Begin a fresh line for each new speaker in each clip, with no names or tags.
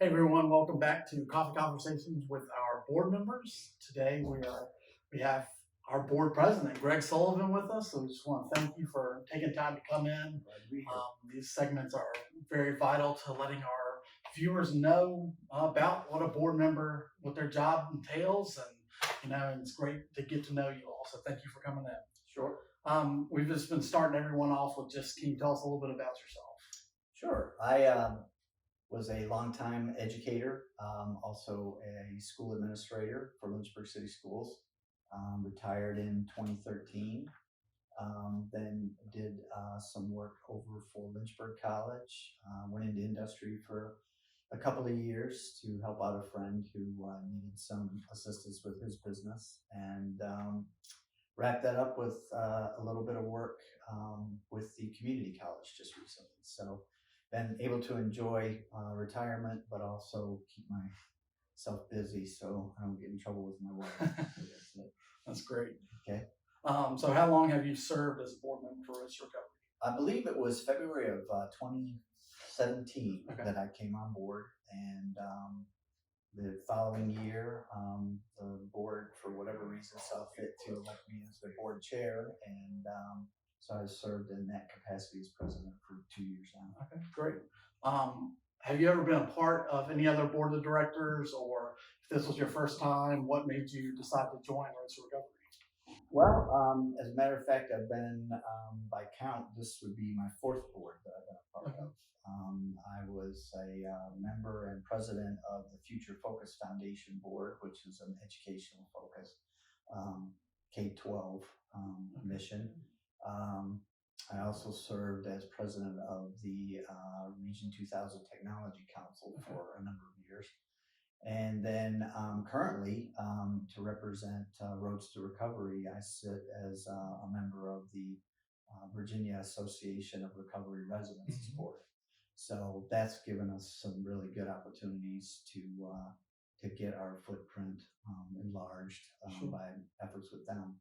Hey everyone, welcome back to Coffee Conversations with our board members. Today we have our board president, Greg Sullivan, with us. So we just want to thank you for taking time to come in. These segments are very vital to letting our viewers know about what a board member, what their job entails, and it's great to get to know you all. So thank you for coming in.
Sure.
We've just been starting everyone off with can you tell us a little bit about yourself?
Sure. I was a longtime educator, also a school administrator for Lynchburg City Schools. Retired in 2013. Then did some work over for Lynchburg College. Went into industry for a couple of years to help out a friend who needed some assistance with his business, and wrapped that up with a little bit of work with the community college just recently. So been able to enjoy retirement, but also keep myself busy so I don't get in trouble with my wife.
That's great.
Okay.
So how long have you served as a board member for Roads to Recovery?
I believe it was February of 2017
Okay.
that I came on board, and the following year, the board, for whatever reason, saw fit to elect me as the board chair, and so I served in that capacity as president for 2 years now.
Okay, great. Have you ever been a part of any other board of directors, or if this was your first time, what made you decide to join Roads to Recovery?
Well, as a matter of fact, I've been, by count, this would be my fourth board that I've been a part of. I was a member and president of the Future Focus Foundation Board, which is an educational focus K-12 mission. I also served as president of the Region 2000 Technology Council for a number of years. And then currently, to represent Roads to Recovery, I sit as a member of the Virginia Association of Recovery Residences Board. So that's given us some really good opportunities to get our footprint enlarged by efforts with them.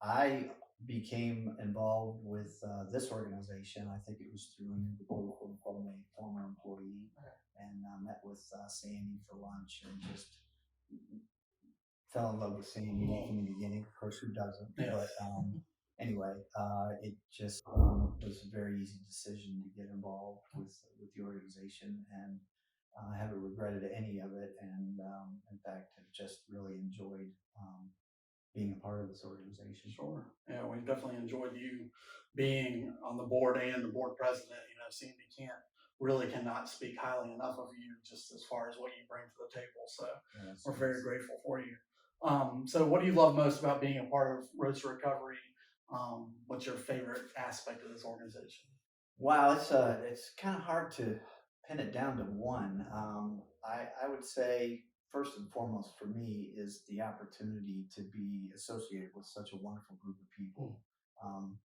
I became involved with this organization. I think it was through an invitation from a former employee, and met with Sandy for lunch and just fell in love with Sandy from the beginning. Of course, who doesn't?
Yes.
But anyway, it just was a very easy decision to get involved with the organization, and I haven't regretted any of it. And in fact, have just really enjoyed being a part of this organization.
Sure. Yeah, we definitely enjoyed you being on the board and the board president. Sandy cannot speak highly enough of you just as far as what you bring to the table. So we're very grateful for you. So what do you love most about being a part of Roads to Recovery? What's your favorite aspect of this organization?
Wow, it's kind of hard to pin it down to one. I would say first and foremost for me is the opportunity to be associated with such a wonderful group of people.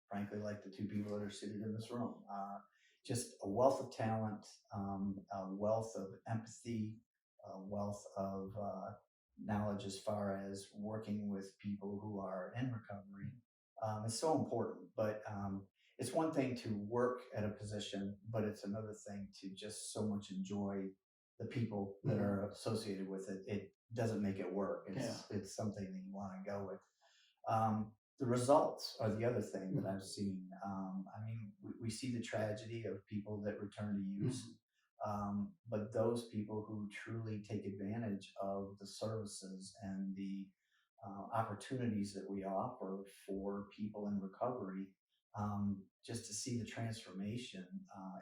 Frankly, like the two people that are seated in this room, just a wealth of talent, a wealth of empathy, a wealth of knowledge as far as working with people who are in recovery. It's so important, but it's one thing to work at a position, but it's another thing to just so much enjoy the people that are associated with it. It doesn't make it work. It's something that you want to go with. The results are the other thing that I've seen. I mean, we see the tragedy of people that return to use, but those people who truly take advantage of the services and the opportunities that we offer for people in recovery, just to see the transformation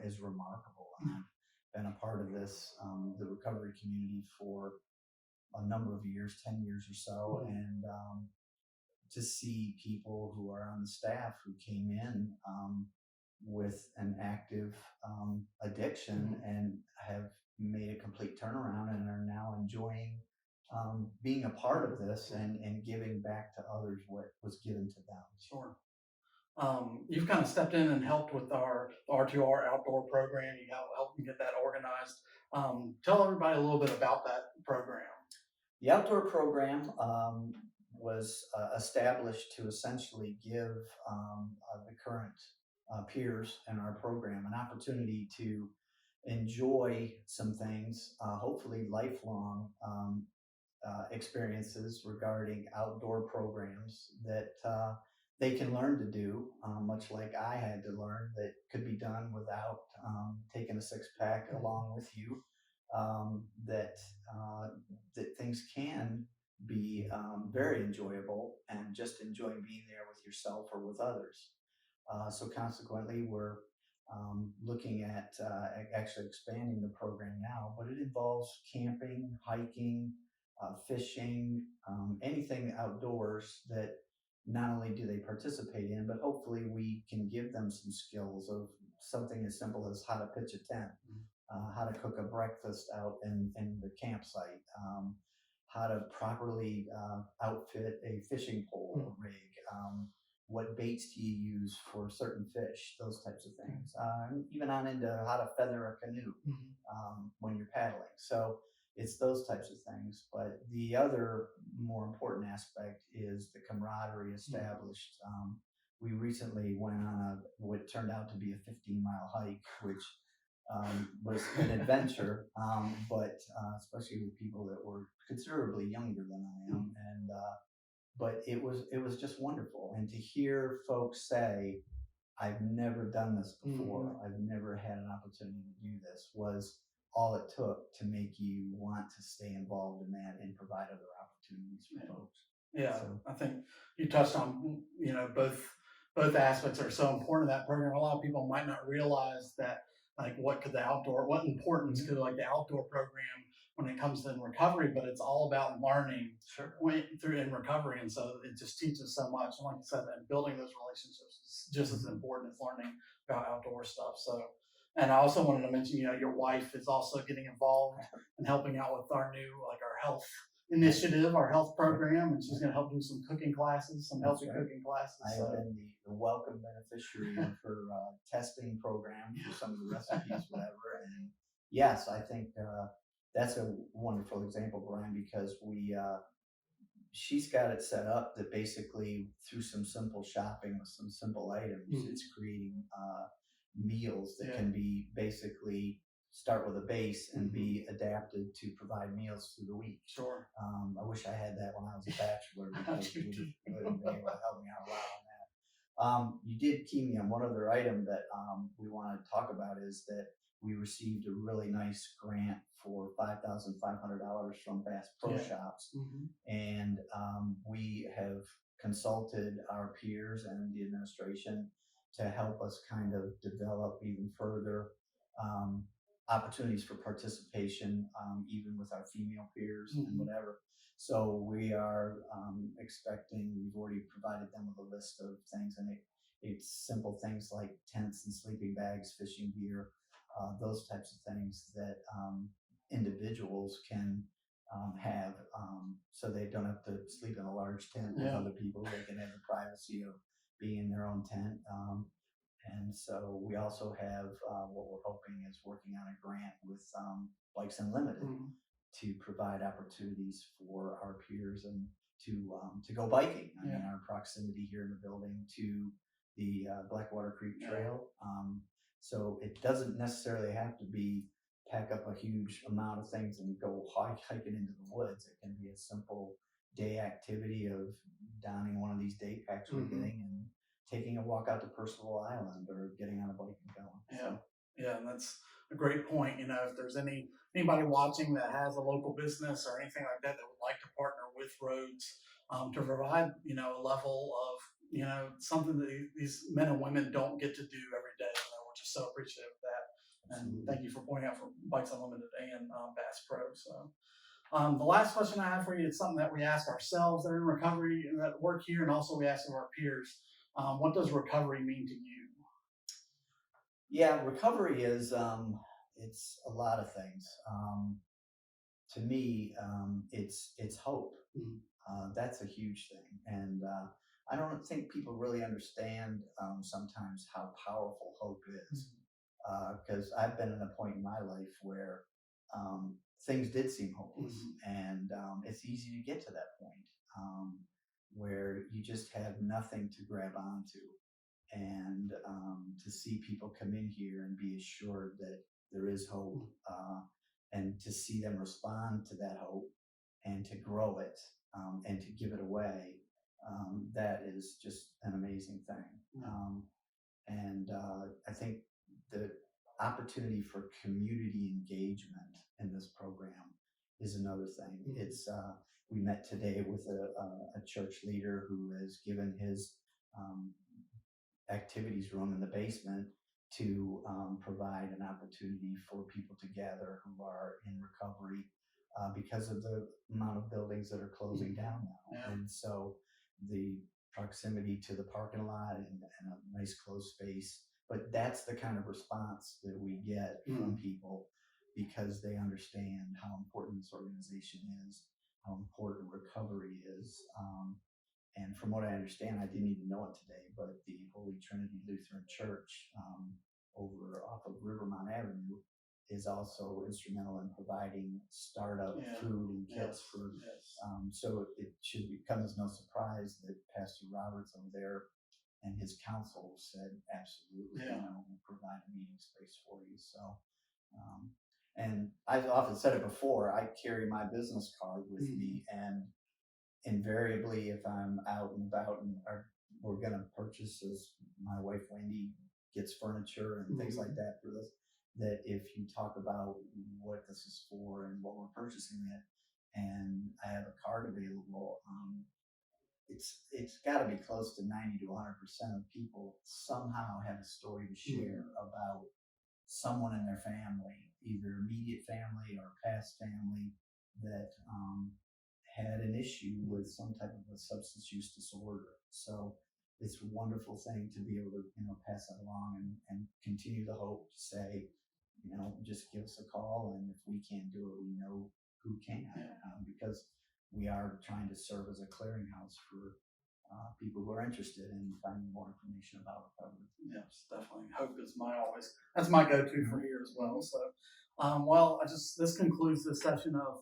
is remarkable. I've been a part of this, the recovery community for a number of years, 10 years or so, and to see people who are on the staff who came in with an active addiction and have made a complete turnaround and are now enjoying being a part of this and giving back to others what was given to them.
Sure. You've kind of stepped in and helped with our R2R Outdoor Program. You helped me get that organized. Tell everybody a little bit about that program.
The outdoor program was established to essentially give the current peers in our program an opportunity to enjoy some things, hopefully lifelong experiences regarding outdoor programs that they can learn to do, much like I had to learn that could be done without taking a six pack along with you. That that things can be very enjoyable and just enjoying being there with yourself or with others. So consequently, we're looking at actually expanding the program now, but it involves camping, hiking, fishing, anything outdoors that not only do they participate in, but hopefully we can give them some skills of something as simple as how to pitch a tent, how to cook a breakfast out in the campsite, how to properly outfit a fishing pole rig, what baits do you use for certain fish, those types of things, even on into how to feather a canoe when you're paddling. So it's those types of things. But the other more important aspect is the camaraderie established. We recently went on what turned out to be a 15-mile hike, which was an adventure, but especially with people that were considerably younger than I am, and but it was just wonderful, and to hear folks say, "I've never done this before. I've never had an opportunity to do this," was all it took to make you want to stay involved in that and provide other opportunities for folks.
Yeah,
So,
I think you touched on, both aspects are so important in that program. A lot of people might not realize that, like, what importance could, like, the outdoor program when it comes to recovery, but it's all about learning
sure.
through in recovery, and so it just teaches so much. And like you said, and building those relationships is just as important as learning about outdoor stuff. So, and I also wanted to mention, your wife is also getting involved and helping out with our new, like, our health initiative, our health program, and she's going to help do some cooking classes, some healthy cooking classes.
I have been the welcome beneficiary of her testing program for some of the recipes, whatever. And yes, I think that's a wonderful example, Brian, because she's got it set up that basically through some simple shopping with some simple items, it's creating meals that can be basically start with a base and be adapted to provide meals through the week.
Sure.
I wish I had that when I was a bachelor because you would have been able to help me out a lot on that. You did key me on one other item that we want to talk about is that we received a really nice grant for $5,500 from Bass Pro Shops, and we have consulted our peers and the administration to help us kind of develop even further um, opportunities for participation, even with our female peers and whatever. So we are expecting. We've already provided them with a list of things, and it's simple things like tents and sleeping bags, fishing gear, those types of things that individuals can have, so they don't have to sleep in a large tent with other people. They can have the privacy of being in their own tent. And so we also have what we're hoping is working on a grant with Bikes Unlimited to provide opportunities for our peers and to go biking. I mean, our proximity here in the building to the Blackwater Creek Trail. So it doesn't necessarily have to be pack up a huge amount of things and go hiking into the woods. It can be a simple day activity of donning one of these day packs we're getting and taking a walk out to Percival Island or getting on a bike and going.
Yeah, and that's a great point. If there's anybody watching that has a local business or anything like that would like to partner with Roads to provide, a level of, something that these men and women don't get to do every day. We're just so appreciative of that. And thank you for pointing out for Bikes Unlimited and Bass Pro. So the last question I have for you is something that we ask ourselves that are in recovery and that work here, and also we ask of our peers. What does recovery mean to you?
Yeah, recovery is it's a lot of things. To me, it's hope. That's a huge thing, and I don't think people really understand sometimes how powerful hope is. Because I've been at a point in my life where things did seem hopeless, and it's easy to get to that point where you just have nothing to grab onto, and to see people come in here and be assured that there is hope, and to see them respond to that hope and to grow it, and to give it away, that is just an amazing thing. And I think the opportunity for community engagement in this program is another thing. It's we met today with a church leader who has given his um, activities room in the basement to provide an opportunity for people to gather who are in recovery because of the amount of buildings that are closing down now.
Yeah.
And so the proximity to the parking lot and a nice closed space, but that's the kind of response that we get from people because they understand how important this organization is, how important recovery is. And from what I understand, I didn't even know it today, but the Holy Trinity Lutheran Church over off of Rivermount Avenue is also instrumental in providing startup food and kits for. So it should come as no surprise that Pastor Roberts over there and his council said, absolutely, we'll provide a meeting space for you. So, and I've often said it before, I carry my business card with me, and invariably, if I'm out and about and we're going to purchase, as my wife Wendy gets furniture and things like that for this, that if you talk about what this is for and what we're purchasing it, and I have a card available, it's got to be close to 90 to 100% of people somehow have a story to share about someone in their family, either immediate family or past family, that had an issue with some type of a substance use disorder. So it's a wonderful thing to be able to, pass that along and continue the hope to say, just give us a call, and if we can't do it, we know who can, because we are trying to serve as a clearinghouse for people who are interested in finding more information about recovery.
Yes, definitely. Hope is that's my go-to for here as well. So, well, this concludes this session of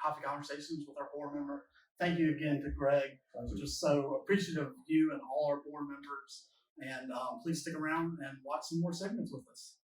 Coffee Conversations with our board member. Thank you again to Greg. We're just so appreciative of you and all our board members. And please stick around and watch some more segments with us.